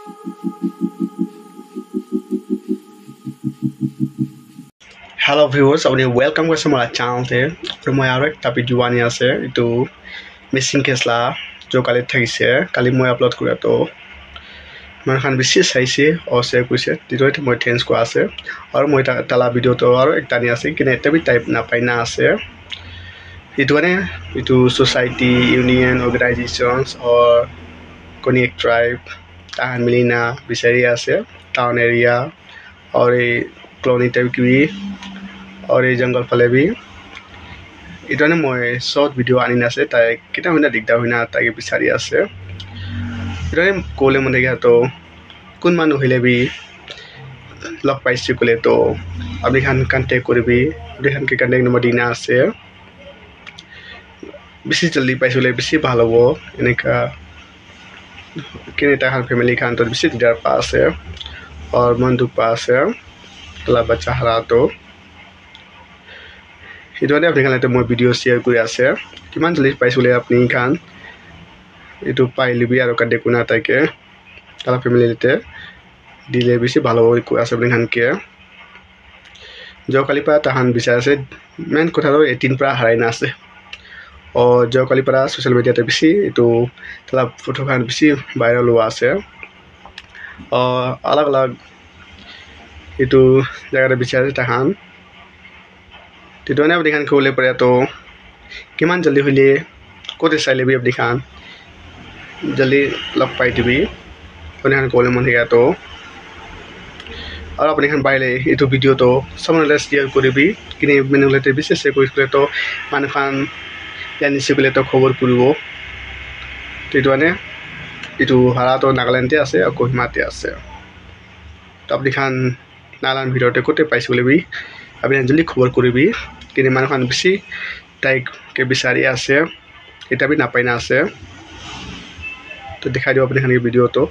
Hello viewers, আপুনি welcome কৰিছে মোৰ চেনেলতে আৰু মই আৰু এটা ভিডিঅ' আনি আছে এইটো মিচিং কেছলা जो কালি থাকিছে কালি মই আপলোড কৰাটো মানে বেছি চাইছে আৰু শ্বেয়াৰ কৰিছে তেতিয়া মই থেংকছ কোৱা আছে আৰু মই তালা ভিডিঅ'টো আৰু একটা আনি আছে কিন্তু এটা বি টাইপ নাপাই না আছে এইটো মানে এইটো সোসাইটি ইউনিয়ন অৰ্গানাইজেশনস অৰ কনেক্ট ট্ৰাইব তাহান মিলিনা বিচাৰি আছে টাউন এৰিয়া और कॉलोनी टाइप की भी और ये जंगल फले भी इतने मैं शॉर्ट वीडियो आनी ना से ताई कितना होना दिखता होना ताकि बिचारी आसे इतने कोले मंदे क्या तो कुन मानु हिले भी लग पाइसी कोले तो अभी खान कांटेक्ट करे भी अभी खान के कांटेक्ट नंबर दीना आसे बिसी जल्दी पाइसी ले बिसी भालो वो इन्हें का किन्हें ताकि फैमिली खान तो बिसी दिदार पास है और मंदुक पास है ला बच्चा हरा तो इतने अपने खान लेते मैं वीडियो शेयर कर आसे किमान जल्दी पाइसी ले अपनी खान इतु पाइली भी आरो कांटेक्ट कुना ताकि ताला फैमिली लेते दिले बिसी भालो को आसे अपने खान के जो काली पा ताहान बिचार से मेन कथा तो 18 pra हराई ना से और जो काली पा सोशल मीडिया ते बिसी इतु ताला फोटो खान बिसी वायरल हुआ आसे और अलग अलग इतु जगह बिचार ताहान तितोने अपनी खान खोले पड़े तो किमान जल्दी होले कोते साइले भी अपनी खान जल्दी लग पाई थी भी अपने खान खोले मन गया तो और अपने खान बाइले इतु वीडियो तो समझ शेयर करे भी किने मैंने लेते विशेष से कोई तो मान खान यानी से तो खबर पुरबो तितोने इतु हरा तो नागालैंड आसे और कोहिमाते आसे तो अपनी खान नागालैंड भिडियोटे कोते पाइसे बोले भी अपनी जल्दी खबर करे भी किने मान खान बेसी टाइक के बिचारी आसे इटा भी नापाई ना आसे तो दिखाई दियो अपने खान के वीडियो तो